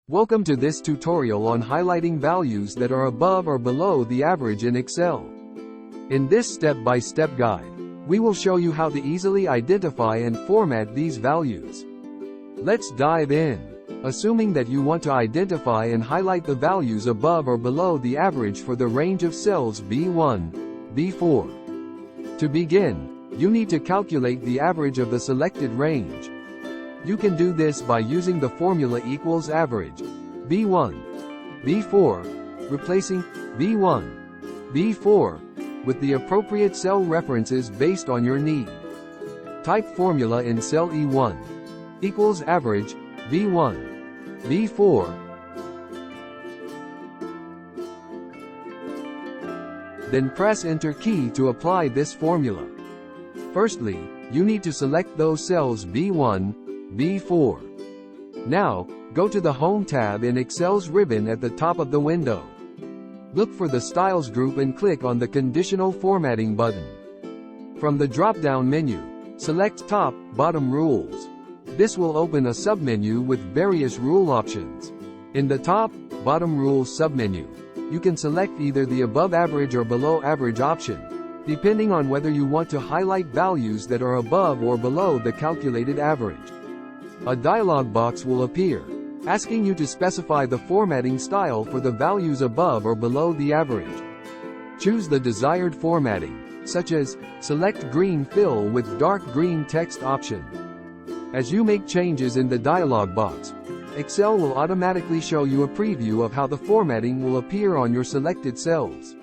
Welcome to this tutorial on highlighting values that are above or below the average in Excel. In this step-by-step guide, we will show you how to easily identify and format these values. Let's dive in. Assuming that you want to identify and highlight the values above or below the average for the range of cells B1, B4. To begin, you need to calculate the average of the selected range. You can do this by using the formula equals average B1, B4, replacing B1, B4 with the appropriate cell references based on your need. Type formula in cell E1 equals average B1, B4. Then press Enter key to apply this formula. Firstly, you need to select those cells B1, B4. Now, go to the Home tab in Excel's ribbon at the top of the window. Look for the Styles group and click on the Conditional Formatting button. From the drop-down menu, select Top, Bottom Rules. This will open a submenu with various rule options. In the Top, Bottom Rules submenu, you can select either the above average or below average option, depending on whether you want to highlight values that are above or below the calculated average. A dialog box will appear, asking you to specify the formatting style for the values above or below the average. Choose the desired formatting, such as, select green fill with dark green text option. As you make changes in the dialog box, Excel will automatically show you a preview of how the formatting will appear on your selected cells.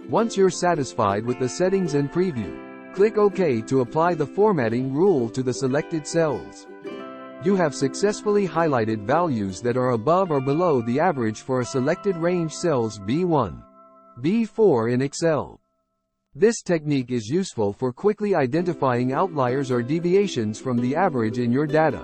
Once you're satisfied with the settings and preview, click OK to apply the formatting rule to the selected cells. You have successfully highlighted values that are above or below the average for a selected range cells B1, B4 in Excel. This technique is useful for quickly identifying outliers or deviations from the average in your data.